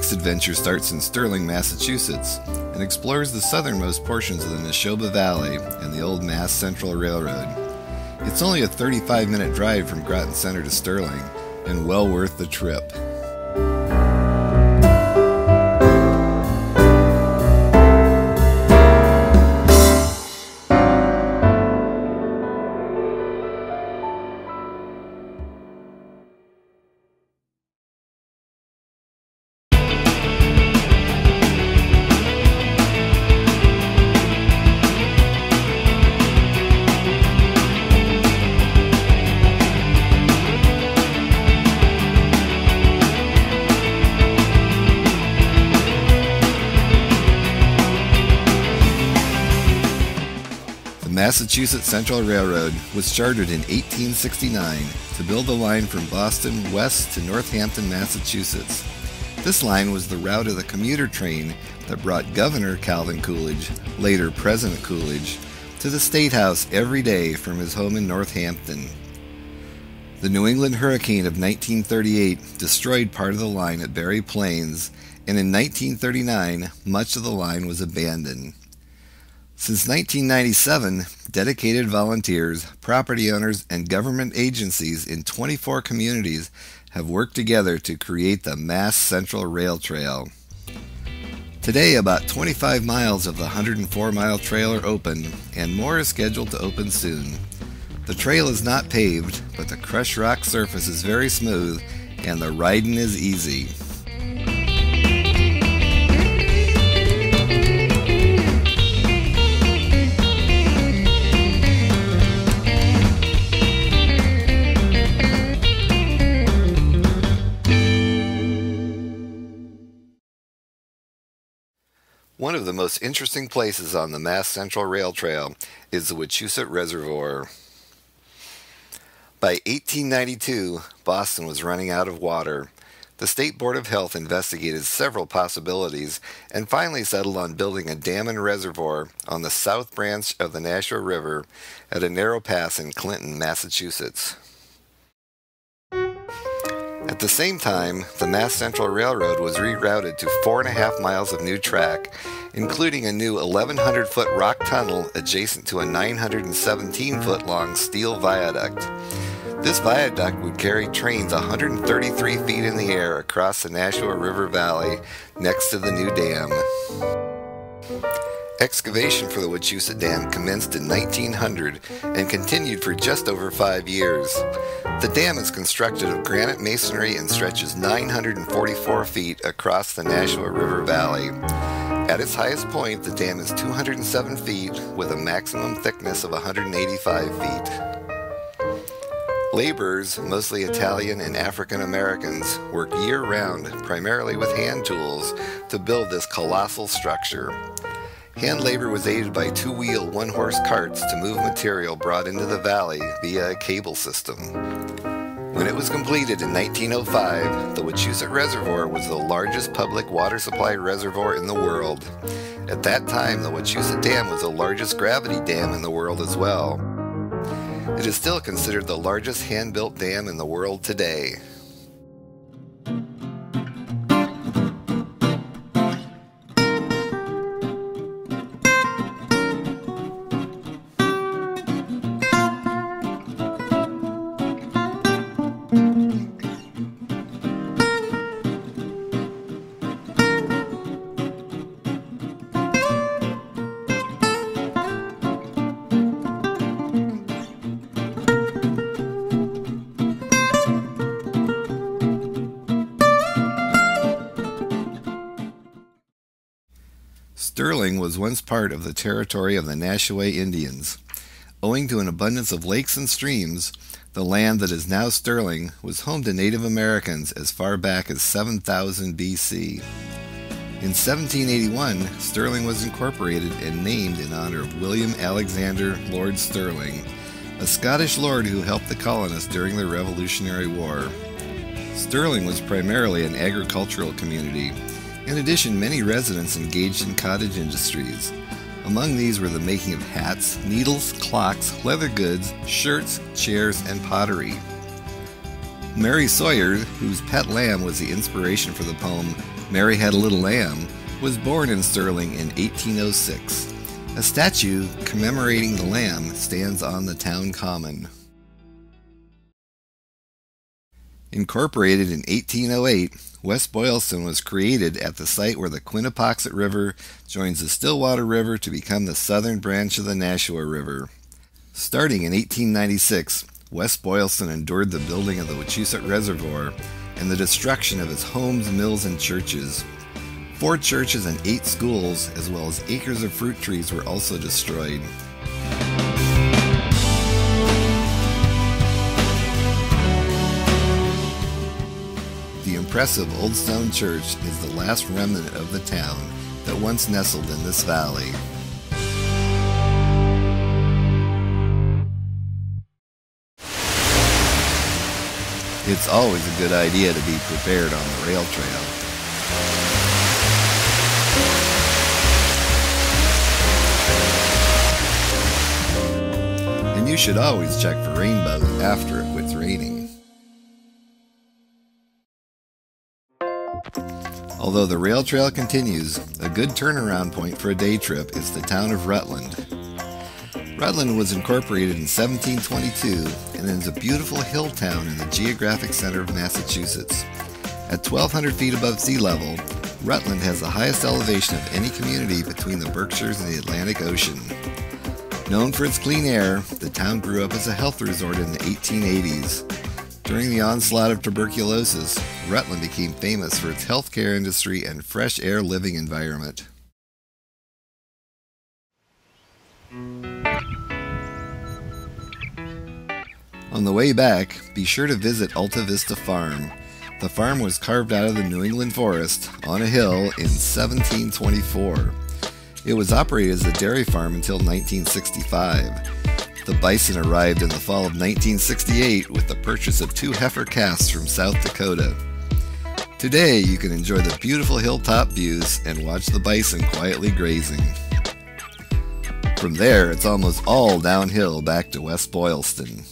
next adventure starts in Sterling, Massachusetts, and explores the southernmost portions of the Neshoba Valley and the old Mass Central Railroad. It's only a 35-minute drive from Groton Center to Sterling, and well worth the trip. The Massachusetts Central Railroad was chartered in 1869 to build the line from Boston west to Northampton, Massachusetts. This line was the route of the commuter train that brought Governor Calvin Coolidge, later President Coolidge, to the State House every day from his home in Northampton. The New England hurricane of 1938 destroyed part of the line at Berry Plains, and in 1939 much of the line was abandoned. Since 1997, dedicated volunteers, property owners, and government agencies in 24 communities have worked together to create the Mass Central Rail Trail. Today, about 25 miles of the 104-mile trail are open, and more is scheduled to open soon. The trail is not paved, but the crushed rock surface is very smooth, and the riding is easy. One of the most interesting places on the Mass Central Rail Trail is the Wachusett Reservoir. By 1892, Boston was running out of water. The State Board of Health investigated several possibilities and finally settled on building a dam and reservoir on the south branch of the Nashua River at a narrow pass in Clinton, Massachusetts. At the same time, the Mass Central Railroad was rerouted to 4.5 miles of new track, including a new 1,100-foot rock tunnel adjacent to a 917-foot long steel viaduct. This viaduct would carry trains 133 feet in the air across the Nashua River Valley next to the new dam. Excavation for the Wachusett Dam commenced in 1900 and continued for just over 5 years. The dam is constructed of granite masonry and stretches 944 feet across the Nashua River Valley. At its highest point, the dam is 207 feet with a maximum thickness of 185 feet. Laborers, mostly Italian and African Americans, work year-round, primarily with hand tools, to build this colossal structure. Hand labor was aided by two-wheel, one-horse carts to move material brought into the valley via a cable system. When it was completed in 1905, the Wachusett Reservoir was the largest public water supply reservoir in the world. At that time, the Wachusett Dam was the largest gravity dam in the world as well. It is still considered the largest hand-built dam in the world today. Sterling was once part of the territory of the Nashua Indians. Owing to an abundance of lakes and streams, the land that is now Sterling was home to Native Americans as far back as 7000 BC. In 1781, Sterling was incorporated and named in honor of William Alexander Lord Sterling, a Scottish lord who helped the colonists during the Revolutionary War. Sterling was primarily an agricultural community. In addition, many residents engaged in cottage industries. Among these were the making of hats, needles, clocks, leather goods, shirts, chairs, and pottery. Mary Sawyer, whose pet lamb was the inspiration for the poem Mary Had a Little Lamb, was born in Sterling in 1806. A statue commemorating the lamb stands on the town common. Incorporated in 1808, West Boylston was created at the site where the Quinnipoxet River joins the Stillwater River to become the southern branch of the Nashua River. Starting in 1896, West Boylston endured the building of the Wachusett reservoir and the destruction of its homes, mills, and churches. 4 churches and 8 schools, as well as acres of fruit trees, were also destroyed. The impressive Old Stone Church is the last remnant of the town that once nestled in this valley. It's always a good idea to be prepared on the rail trail. And you should always check for rainbows after it quits raining. Although the rail trail continues, a good turnaround point for a day trip is the town of Rutland. Rutland was incorporated in 1722 and is a beautiful hill town in the geographic center of Massachusetts. At 1,200 feet above sea level, Rutland has the highest elevation of any community between the Berkshires and the Atlantic Ocean. Known for its clean air, the town grew up as a health resort in the 1880s. During the onslaught of tuberculosis, Rutland became famous for its healthcare industry and fresh air living environment. On the way back, be sure to visit Alta Vista Farm. The farm was carved out of the New England forest on a hill in 1724. It was operated as a dairy farm until 1965. The bison arrived in the fall of 1968 with the purchase of 2 heifer calves from South Dakota. Today, you can enjoy the beautiful hilltop views and watch the bison quietly grazing. From there, it's almost all downhill back to West Boylston.